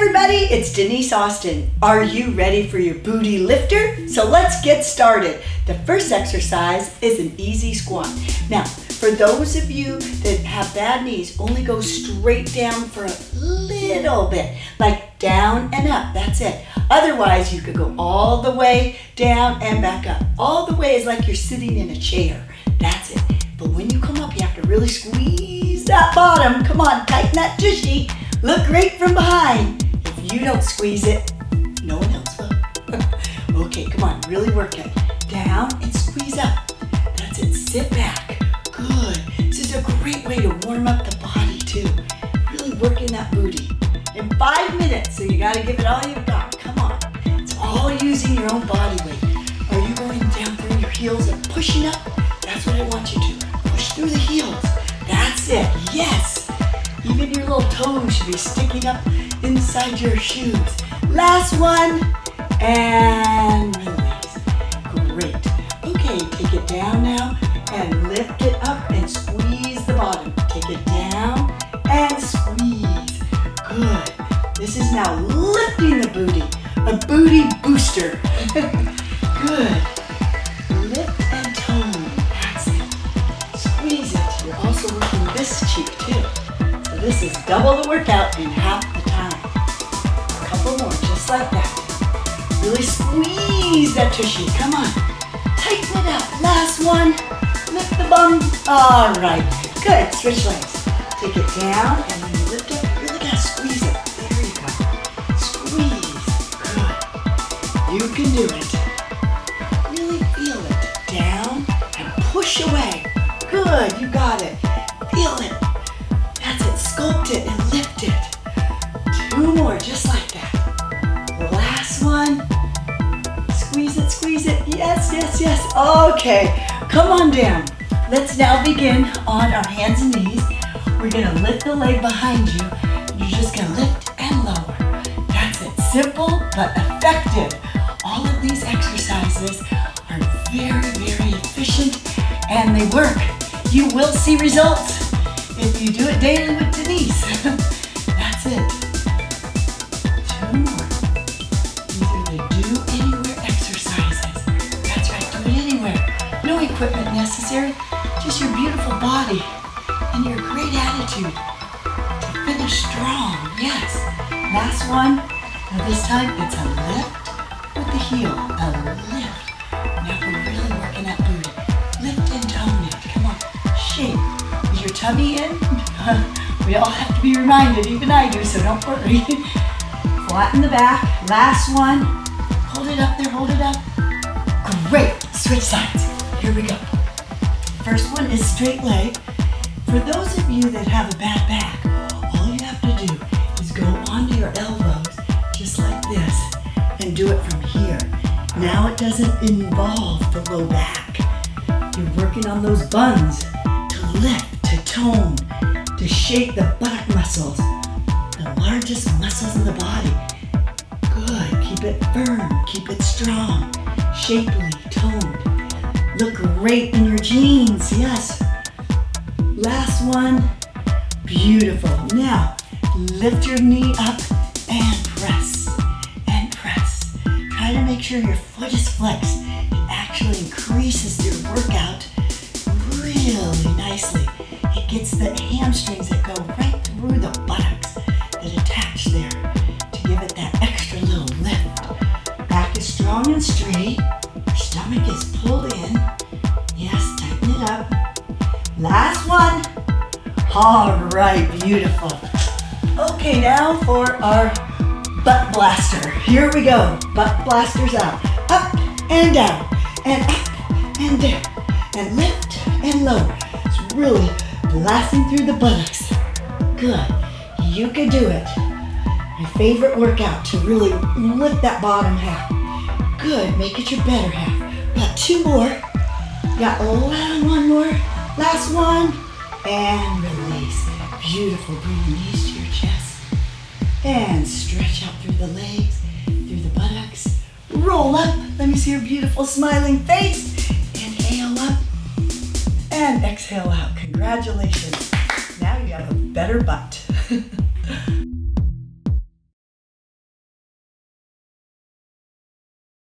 everybody, it's Denise Austin. Are you ready for your booty lifter? So let's get started. The first exercise is an easy squat. Now, for those of you that have bad knees, only go straight down for a little bit, like down and up, that's it. Otherwise, you could go all the way down and back up. All the way is like you're sitting in a chair, that's it. But when you come up, you have to really squeeze that bottom. Come on, tighten that tushy. Look great from behind. If you don't squeeze it, no one else will. Okay, come on, really work it. Down and squeeze up. That's it, sit back. Good. This is a great way to warm up the body too. Really working that booty. In 5 minutes, so you gotta give it all you've got. Come on. It's all using your own body weight. Are you going down through your heels and pushing up? That's what I want you to. Push through the heels. That's it. Yes. Even your little toes should be sticking up inside your shoes. Last one. And release. Great. Okay, take it down now and lift it up and squeeze the bottom. Take it down and squeeze. Good. This is now lifting the booty. A booty booster. Good. Lift and tone. That's it. Squeeze it. You're also working this cheek too. So this is double the workout in half the time. A couple more, just like that. Really squeeze that tushy. Come on. Tighten it up. Last one. Lift the bum. All right. Good. Switch legs. Take it down and when you lift it, you really gotta squeeze it. There you go. Squeeze. Good. You can do it. Really feel it. Down and push away. Good. You got it. Feel it. That's it. Sculpt it and lift it. 2 more, just like that. Last one. Squeeze it, squeeze it. Yes, yes, yes. Okay. Come on down. Let's now begin on our hands and knees. We're gonna lift the leg behind you. You're just gonna lift and lower. That's it. Simple but effective. All of these exercises are very, very efficient and they work. You will see results if you do it daily with Denise. That's it. 2 more. These are the do anywhere exercises. That's right, do it anywhere. No equipment necessary, just your beautiful body and your great attitude to finish strong. Yes. Last one. Now this time it's a lift with the heel. A lift. Now we're really working that booty. Lift and tone it. Come on. Shape. Is your tummy in? We all have to be reminded. Even I do, so don't worry. Flatten the back. Last one. Hold it up there. Hold it up. Great. Switch sides. Here we go. First one is straight leg. For those of you that have a bad back, all you have to do is go onto your elbows just like this and do it from here. Now it doesn't involve the low back. You're working on those buns to lift, to tone, to shape the buttock muscles, the largest muscles in the body. Good, keep it firm, keep it strong, shapely, toned. Look great in your jeans, yes. Last one, beautiful. Now, lift your knee up and press, and press. Try to make sure your foot is flexed. It actually increases your workout really nicely. It gets the hamstrings that go right through the buttocks that attach there to give it that extra little lift. Back is strong and straight. Your stomach is pulled in. Yes, tighten it up. Last one. All right, beautiful. Okay, now for our butt blaster. Here we go. Butt blasters out. Up and down, and up and down, and lift and lower. It's really blasting through the buttocks. Good. You can do it. My favorite workout to really lift that bottom half. Good. Make it your better half. Got 2 more. Got one more. Last one. And release. Beautiful. Bring your knees to your chest. And stretch out through the legs, through the buttocks. Roll up. Let me see your beautiful smiling face. Inhale up. And exhale out. Congratulations. Now you have a better butt.